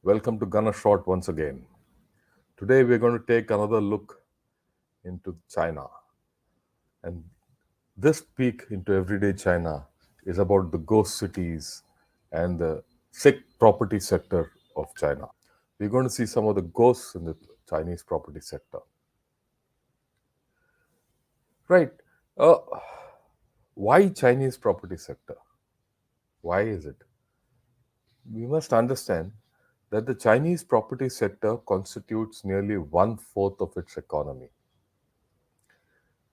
Welcome to Gunner Short once again. Today we're going to take another look into China. And this peek into everyday China is about the ghost cities and the sick property sector of China. We're going to see some of the ghosts in the Chinese property sector. Right. Uh, why Chinese property sector? Why is it? We must understand that the Chinese property sector constitutes nearly one fourth of its economy,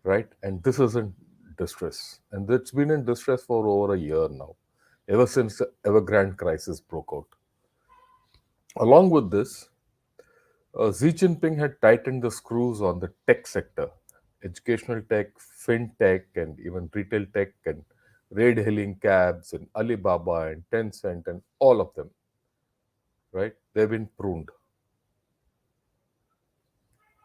right? And this is in distress. And it's been in distress for over a year now, ever since the Evergrande crisis broke out. Along with this, Xi Jinping had tightened the screws on the tech sector, educational tech, fintech, and even retail tech, and raid hailing cabs, and Alibaba, and Tencent, and all of them, right? They've been pruned.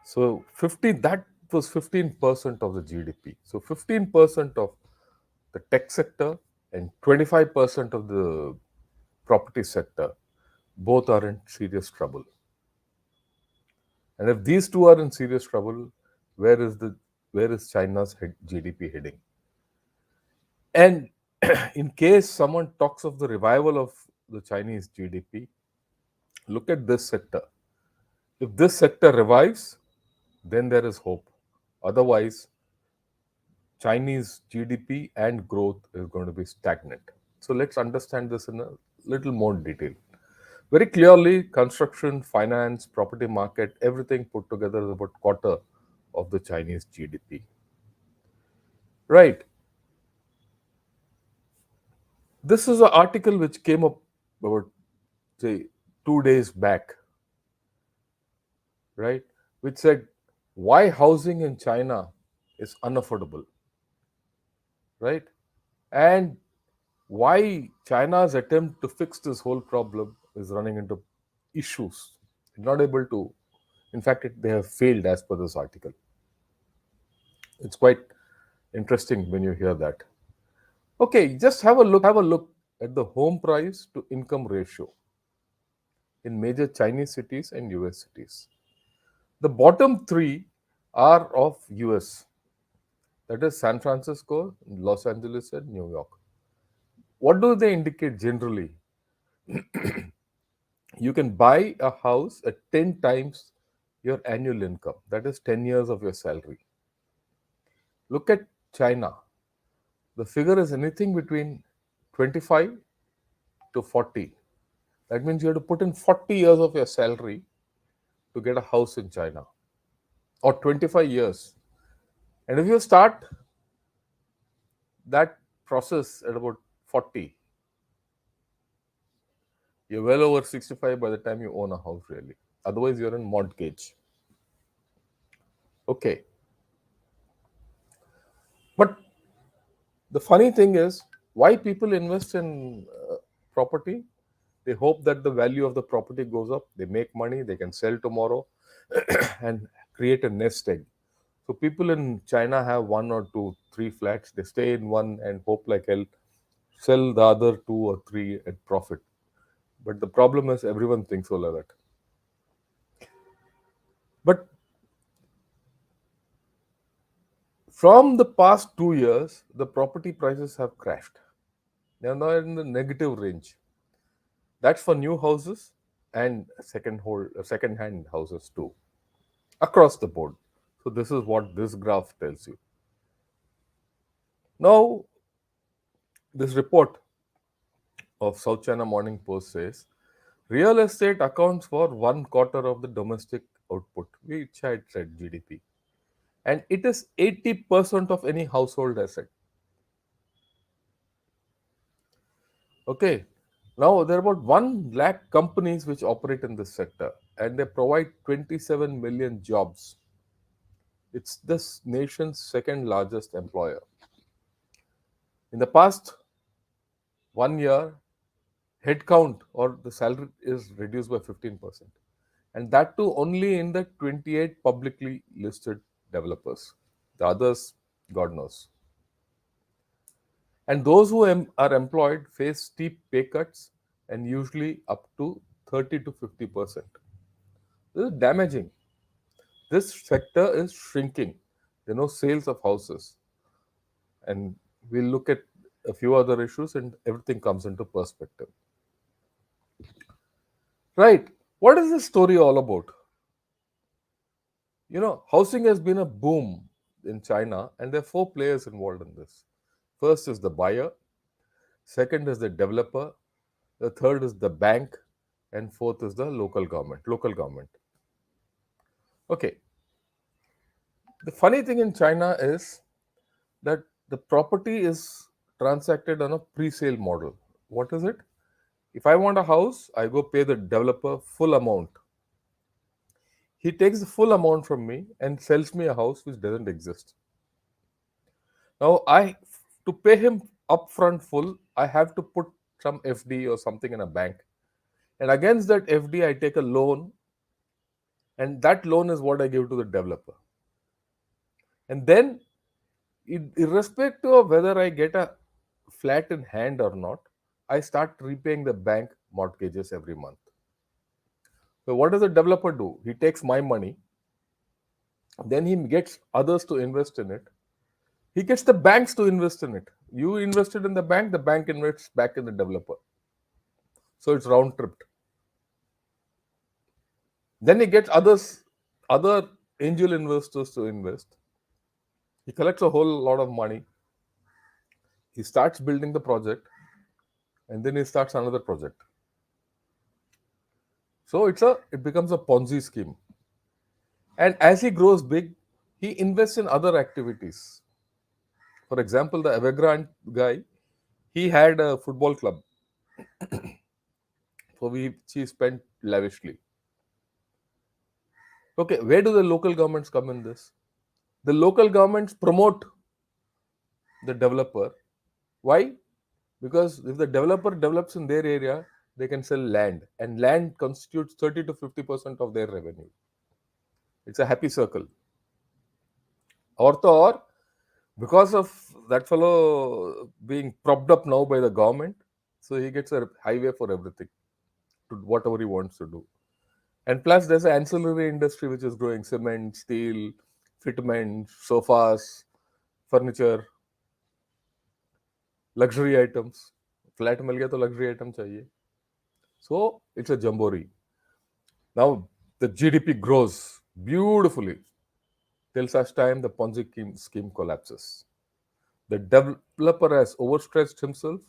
So 15 that was 15% of the GDP. So 15% of the tech sector and 25% of the property sector both are in serious trouble. And if these two are in serious trouble, where is China's GDP heading? And in case someone talks of the revival of the Chinese GDP, look at this sector. If this sector revives, then there is hope. Otherwise, Chinese GDP and growth is going to be stagnant. So let's understand this in a little more detail. Very clearly, construction, finance, property market, everything put together is about quarter of the Chinese GDP. Right. This is an article which came up about, say, 2 days back, right? Which said why housing in China is unaffordable, right? And why China's attempt to fix this whole problem is running into issues. Not able to, in fact, they have failed as per this article. It's quite interesting when you hear that. Okay, just have a look at the home price to income ratio in major Chinese cities and US cities. The bottom three are of US, that is San Francisco, Los Angeles, and New York. What do they indicate generally? You can buy a house at 10 times your annual income, that is 10 years of your salary. Look at China. The figure is anything between 25 to 40. That means you have to put in 40 years of your salary to get a house in China, or 25 years. And if you start that process at about 40, you're well over 65 by the time you own a house, really. Otherwise, you're in mortgage. Okay. But the funny thing is, why people invest in property? They hope that the value of the property goes up, they make money, they can sell tomorrow and create a nest egg. So people in China have one or two, three flats, they stay in one and hope like hell, sell the other two or three at profit. But the problem is everyone thinks all of that. But from the past 2 years, the property prices have crashed. They are now in the negative range. That's for new houses and second-hand houses too, across the board. So this is what this graph tells you. Now, this report of South China Morning Post says real estate accounts for one quarter of the domestic output, which I had said GDP, and it is 80% of any household asset. Okay. Now there are about 1 lakh companies which operate in this sector, and they provide 27 million jobs. It's this nation's second largest employer. In the past 1 year, headcount or the salary is reduced by 15%. And that too only in the 28 publicly listed developers. The others, God knows. And those who are employed face steep pay cuts and usually up to 30 to 50%. This is damaging. This sector is shrinking. Sales of houses. And we'll look at a few other issues and everything comes into perspective. Right. What is this story all about? Housing has been a boom in China, and there are four players involved in this. First is the buyer, second is the developer, the third is the bank, and fourth is the local government. Local government. Okay. The funny thing in China is that the property is transacted on a pre-sale model. What is it? If I want a house, I go pay the developer full amount. He takes the full amount from me and sells me a house which doesn't exist. Now, to pay him upfront full, I have to put some FD or something in a bank. And against that FD, I take a loan, and that loan is what I give to the developer. And then, irrespective of whether I get a flat in hand or not, I start repaying the bank mortgages every month. So, what does the developer do? He takes my money, then he gets others to invest in it. He gets the banks to invest in it. You invested in the bank invests back in the developer. So it's round tripped. Then he gets other angel investors to invest. He collects a whole lot of money. He starts building the project, and then he starts another project. So it becomes a Ponzi scheme. And as he grows big, he invests in other activities. For example, the Evergrande guy, he had a football club for which he spent lavishly. Okay, where do the local governments come in this? The local governments promote the developer. Why? Because if the developer develops in their area, they can sell land, and land constitutes 30 to 50% of their revenue. It's a happy circle. Or because of that fellow being propped up now by the government, so he gets a highway for everything, to whatever he wants to do. And plus, there's an ancillary industry which is growing: cement, steel, fitment, sofas, furniture, luxury items. Flat मिल गया तो luxury item चाहिए. So it's a jamboree. Now the GDP grows beautifully till such time the Ponzi scheme collapses. The developer has overstretched himself.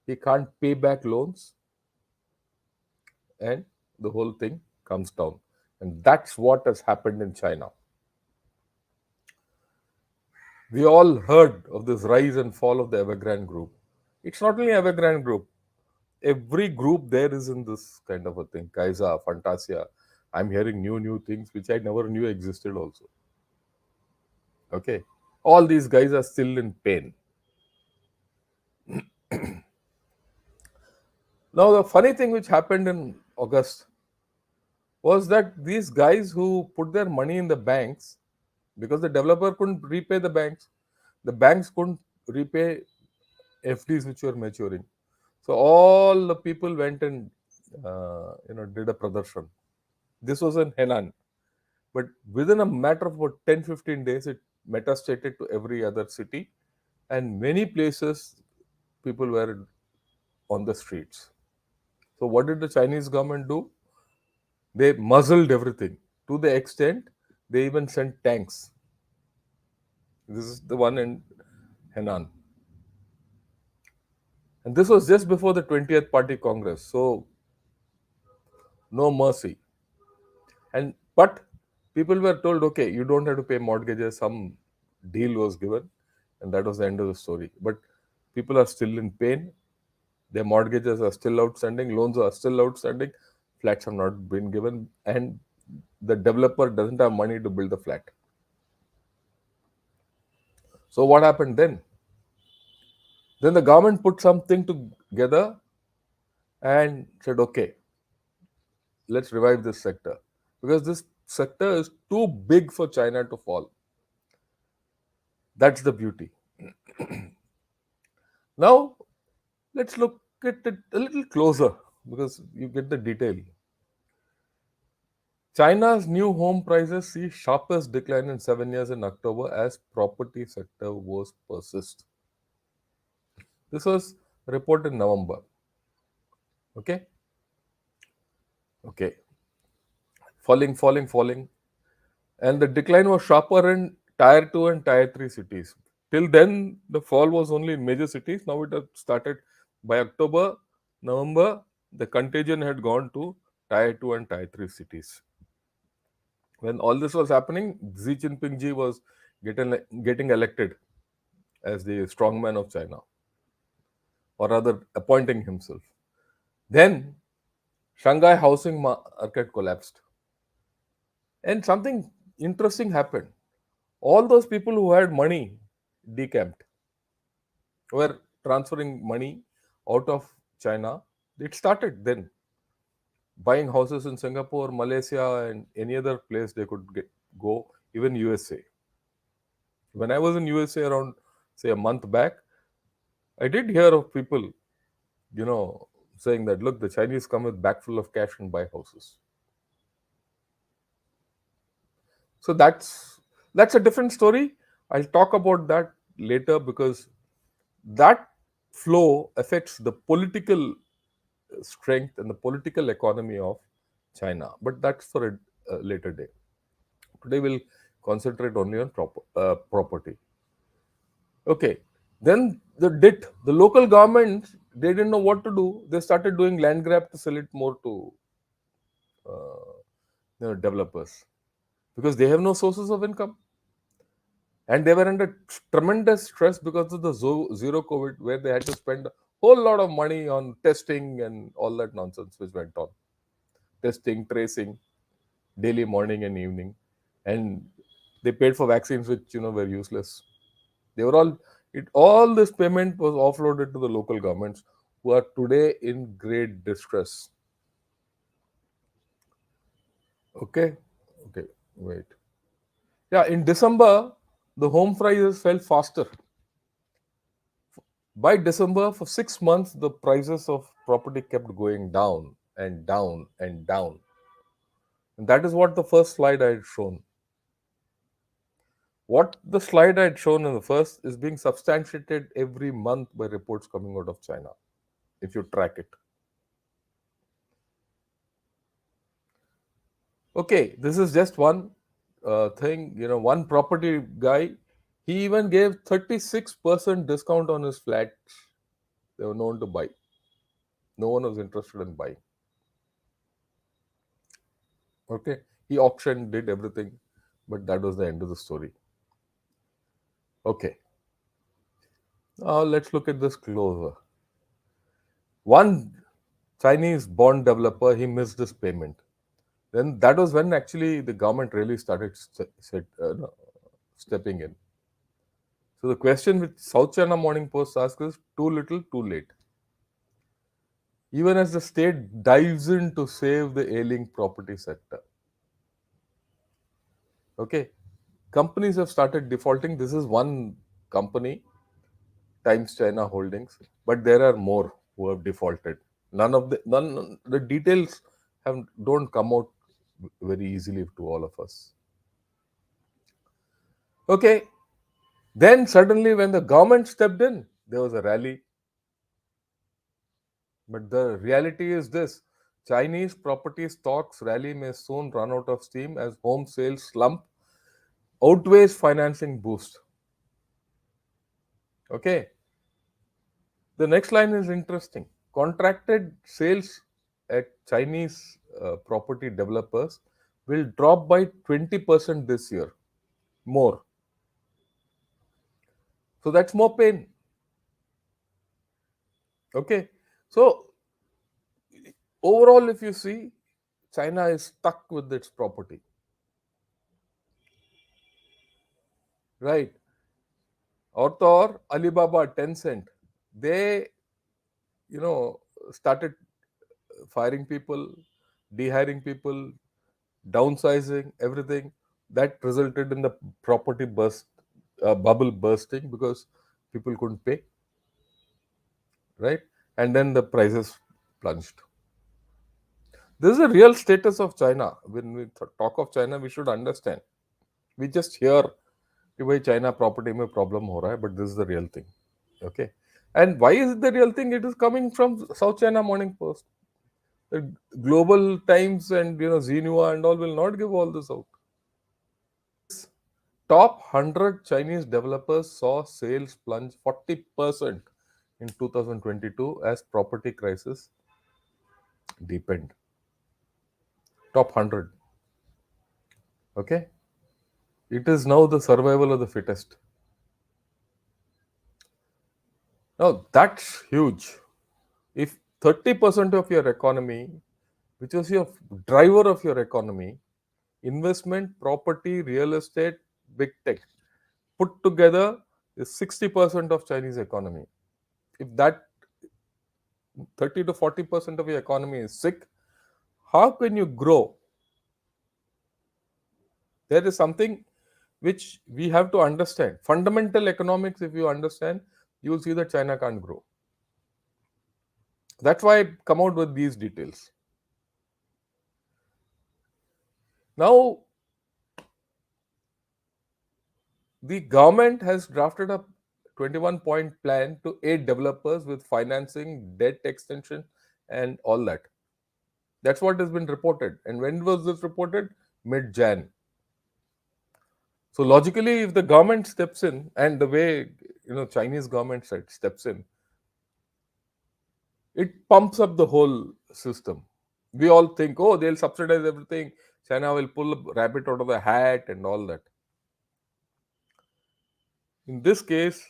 He can't pay back loans, and the whole thing comes down. And that's what has happened in China. We all heard of this rise and fall of the Evergrande group. It's not only Evergrande group. Every group there is in this kind of a thing. Kaisa, Fantasia. I'm hearing new things which I never knew existed also. Okay. All these guys are still in pain. Now, the funny thing which happened in August was that these guys who put their money in the banks, because the developer couldn't repay the banks couldn't repay FDs which were maturing. So all the people went and did a pradarshan. This was in Henan, but within a matter of about 10-15 days, it metastated to every other city, and many places people were on the streets. So what did the Chinese government do? They muzzled everything to the extent they even sent tanks. This is the one in Henan. And this was just before the 20th Party Congress. So no mercy. But people were told, okay, you don't have to pay mortgages. Some deal was given, and that was the end of the story. But people are still in pain. Their mortgages are still outstanding, loans are still outstanding, flats have not been given, and the developer doesn't have money to build the flat. So what happened then? Then the government put something together and said, okay, let's revive this sector, because this sector is too big for China to fall. That's the beauty. Now, let's look at it a little closer, because you get the detail. China's new home prices see sharpest decline in 7 years in October as property sector woes persist. This was reported in November. Okay, okay, falling, and the decline was sharper in tier 2 and tier 3 cities. Till then, the fall was only in major cities. Now it has started by October, November. The contagion had gone to tier 2 and tier 3 cities. When all this was happening, Xi Jinping ji was getting elected as the strongman of China, or rather appointing himself. Then Shanghai housing market collapsed, and something interesting happened. All those people who had money decamped, were transferring money out of China. It started then buying houses in Singapore, Malaysia, and any other place they could go, even USA. When I was in USA around, say, a month back, I did hear of people, saying that, look, the Chinese come with bag full of cash and buy houses. So that's a different story. I'll talk about that later, because that flow affects the political strength and the political economy of China. But that's for a later day. Today we'll concentrate only on property. Okay. Then the local government, they didn't know what to do. They started doing land grab to sell it more to uh, developers, because they have no sources of income, and they were under tremendous stress because of the zero COVID, where they had to spend a whole lot of money on testing and all that nonsense which went on. Testing, tracing, daily, morning and evening, and they paid for vaccines which were useless. They were all this payment was offloaded to the local governments, who are today in great distress. Okay, okay, wait. Yeah, in December, the home prices fell faster. By December, for 6 months, the prices of property kept going down and down and down. And that is what the first slide I had shown. What the slide I had shown in the first is being substantiated every month by reports coming out of China, if you track it. Okay, this is just one thing. One property guy, he even gave 36% discount on his flats. They were known to buy. No one was interested in buying. Okay, he auctioned, did everything, but that was the end of the story. Okay, now let's look at this closer. One Chinese bond developer, he missed his payment. Then that was when actually the government really started no, stepping in. So the question which South China Morning Post asks is, too little, too late. Even as the state dives in to save the ailing property sector. Okay, companies have started defaulting. This is one company, Times China Holdings, but there are more who have defaulted. None the details don't come out very easily to all of us. Okay, then suddenly when the government stepped in, there was a rally. But the reality is this: Chinese property stocks rally may soon run out of steam as home sales slump outweighs financing boost. Okay, the next line is interesting. Contracted sales at Chinese property developers will drop by 20% this year. More. So that's more pain. Okay. So overall, if you see, China is stuck with its property. Right. Or Alibaba, Tencent, they, you know, started firing people, dehiring people, downsizing everything. That resulted in the property bubble bursting, because people couldn't pay, right? And then the prices plunged. This is the real status of China. When we talk of China, we should understand. We just hear कि भाई China property में problem हो रहा है, but this is the real thing. Okay. And why is it the real thing? It is coming from South China Morning Post. The Global Times and Xinhua and all will not give all this out. Top 100 Chinese developers saw sales plunge 40% in 2022 as property crisis deepened. Top 100. Okay. It is now the survival of the fittest. Now that's huge. If 30% of your economy, which is your driver of your economy, investment, property, real estate, big tech, put together is 60% of Chinese economy. If that 30 to 40% of your economy is sick, how can you grow? There is something which we have to understand. Fundamental economics, if you understand, you will see that China can't grow. That's why I come out with these details. Now, the government has drafted a 21-point plan to aid developers with financing, debt extension, and all that. That's what has been reported. And when was this reported? Mid Jan. So logically, if the government steps in, and the way Chinese government side steps in, it pumps up the whole system. We all think, oh, they'll subsidize everything. China will pull a rabbit out of the hat and all that. In this case,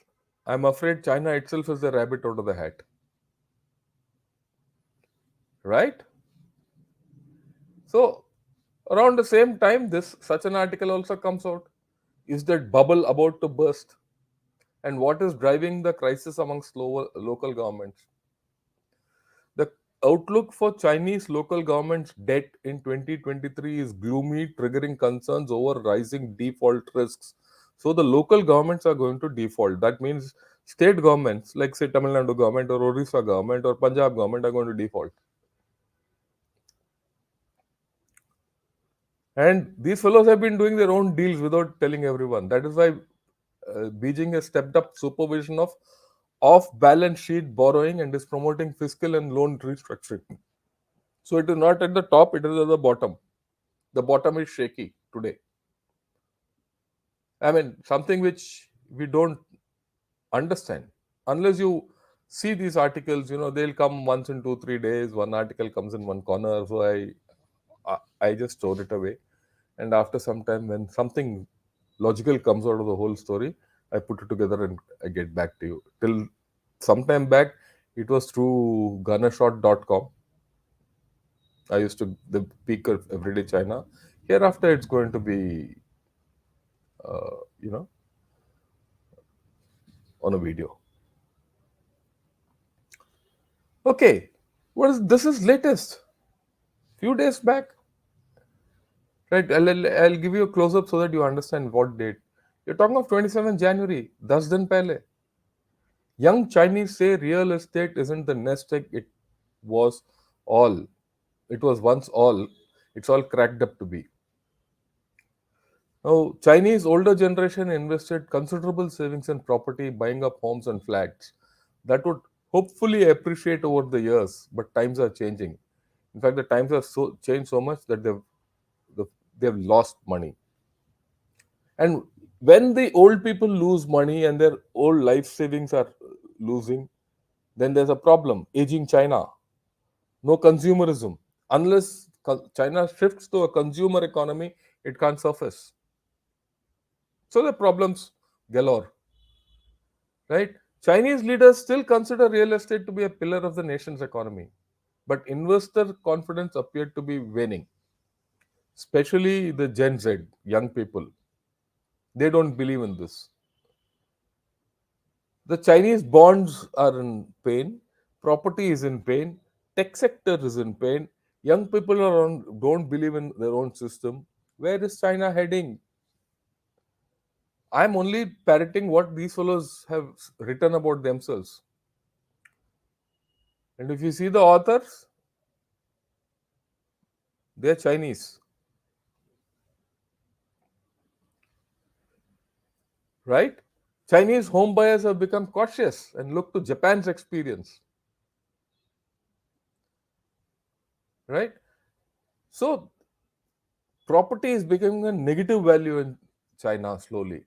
I'm afraid China itself is the rabbit out of the hat. Right? So around the same time, this such an article also comes out. Is that bubble about to burst? And what is driving the crisis amongst local governments? The outlook for Chinese local governments' debt in 2023 is gloomy, triggering concerns over rising default risks. So the local governments are going to default. That means state governments, like say Tamil Nadu government or Orissa government or Punjab government, are going to default. And these fellows have been doing their own deals without telling everyone. That is why Beijing has stepped up supervision of off-balance sheet borrowing and is promoting fiscal and loan restructuring. So it is not at the top; it is at the bottom. The bottom is shaky today. I mean, something which we don't understand unless you see these articles. They'll come once in 2 3 days. One article comes in one corner, so I just store it away. And after some time, when something logical comes out of the whole story, I put it together and I get back to you. Till some time back, it was through gunnershot.com. I used to the peak of Everyday China. Hereafter, it's going to be, uh, you know, on a video. Okay, what is this? Is latest. Few days back, right? I'll give you a close up so that you understand what date. You're talking of 27 January. 10 दिन पहले. Young Chinese say real estate isn't the nest egg was all. It was once all. It's all cracked up to be. Now, Chinese older generation invested considerable savings in property, buying up homes and flats. That would hopefully appreciate over the years, but times are changing. In fact, the times have changed so much that they've lost money. And when the old people lose money and their old life savings are losing, then there's a problem. Aging China, no consumerism. Unless China shifts to a consumer economy, it can't surface. So the problems galore, right? Chinese leaders still consider real estate to be a pillar of the nation's economy, but investor confidence appeared to be waning, especially the Gen Z, young people. They don't believe in this. The Chinese bonds are in pain, property is in pain, tech sector is in pain, young people don't believe in their own system. Where is China heading? I'm only parroting what these fellows have written about themselves. And if you see the authors, They're Chinese, right? Chinese home buyers have become cautious and look to Japan's experience, right? So property is becoming a negative value in China slowly.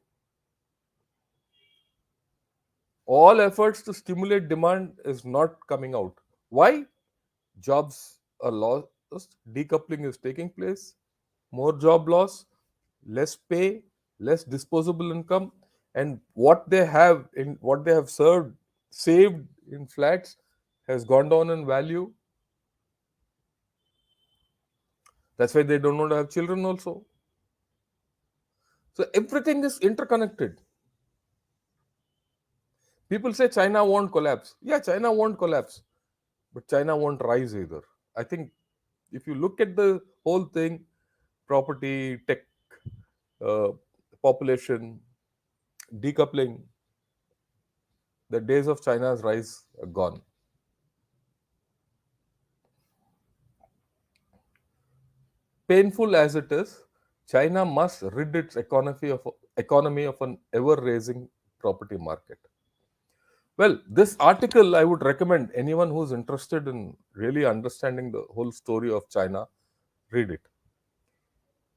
All efforts to stimulate demand is not coming out. Why? Jobs are lost, decoupling is taking place, more job loss, less pay, less disposable income, and what they have served saved in flats has gone down in value. That's why they don't want to have children also. So everything is interconnected. People say China won't collapse. Yeah, China won't collapse, but China won't rise either. I think if you look at the whole thing, property, tech, uh, population, decoupling, the days of China's rise are gone. Painful as it is, China must rid its economy of an ever-raising property market. Well, this article I would recommend anyone who's interested in really understanding the whole story of China, read it.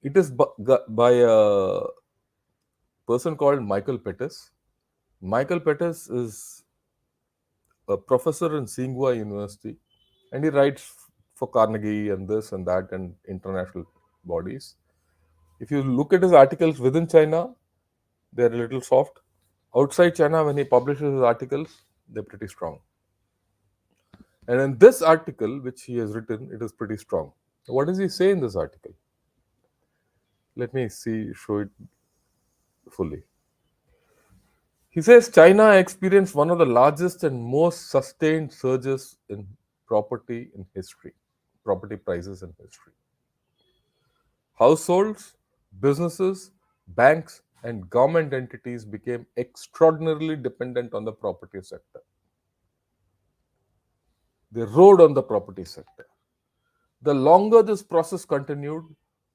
It is by a person called Michael Pettis. Michael Pettis is a professor in Tsinghua University, and he writes for Carnegie and this and that and international bodies. If you look at his articles within China, they're a little soft. Outside China, when he publishes his articles, they're pretty strong. And in this article, which he has written, it is pretty strong. What does he say in this article? Let me show it fully. He says China experienced one of the largest and most sustained surges in property in history, property prices in history. Households, businesses, banks, and government entities became extraordinarily dependent on the property sector. They rode on the property sector. The longer this process continued,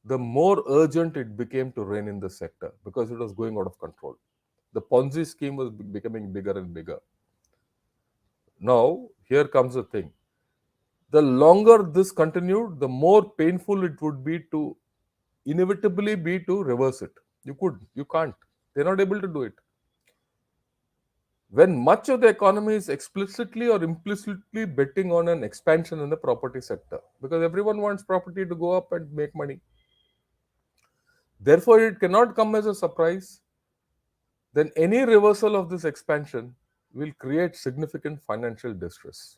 the more urgent it became to rein in the sector because it was going out of control. The Ponzi scheme was becoming bigger and bigger. Now, here comes the thing. The longer this continued, the more painful it would be to inevitably be to reverse it. You can't. They're not able to do it. When much of the economy is explicitly or implicitly betting on an expansion in the property sector, because everyone wants property to go up and make money. Therefore, it cannot come as a surprise. Then any reversal of this expansion will create significant financial distress.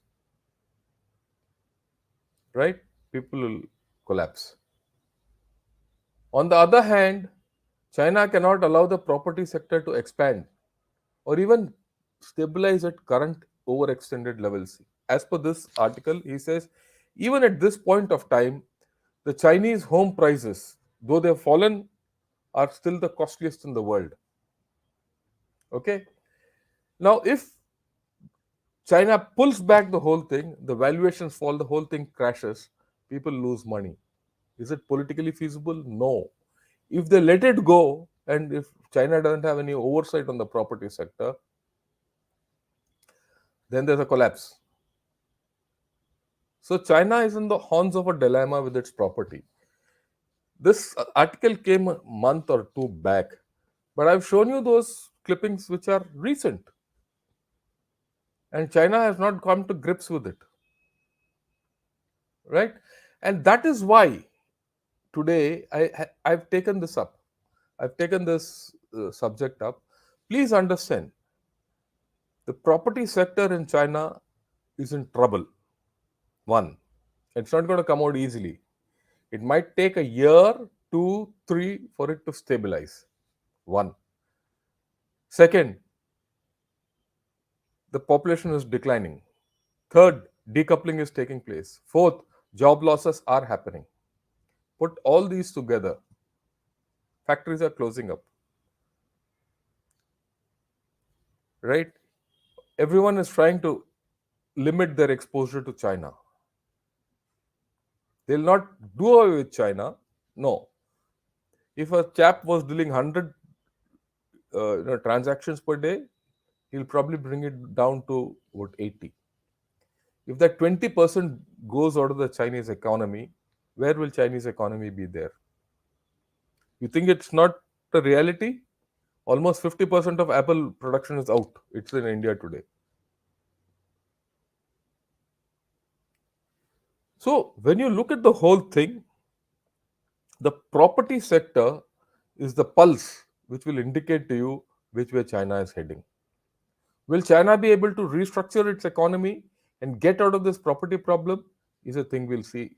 Right? People will collapse. On the other hand, China cannot allow the property sector to expand or even stabilize at current overextended levels. As per this article, he says, even at this point of time, the Chinese home prices, though they have fallen, are still the costliest in the world. Okay. Now, if China pulls back the whole thing, the valuations fall, the whole thing crashes, people lose money. Is it politically feasible? No. If they let it go, and if China doesn't have any oversight on the property sector, then there's a collapse. So China is in the horns of a dilemma with its property. This article came a month or two back, but I've shown you those clippings which are recent, and China has not come to grips with it, right? And that is why today I've taken this up. I've taken this subject up. Please understand, the property sector in China is in trouble. One, it's not going to come out easily. It might take a year, two, three for it to stabilize. One. Second, the population is declining. Third, decoupling is taking place. Fourth, job losses are happening. Put all these together, factories are closing up, right? Everyone is trying to limit their exposure to China. They'll not do away with China. No. If a chap was doing 100 transactions per day, he'll probably bring it down to what 80. If that 20% goes out of the Chinese economy, where will Chinese economy be there? You think it's not the reality? Almost 50% of Apple production is out. It's in India today. So when you look at the whole thing, the property sector is the pulse which will indicate to you which way China is heading. Will China be able to restructure its economy and get out of this property problem? Is a thing we'll see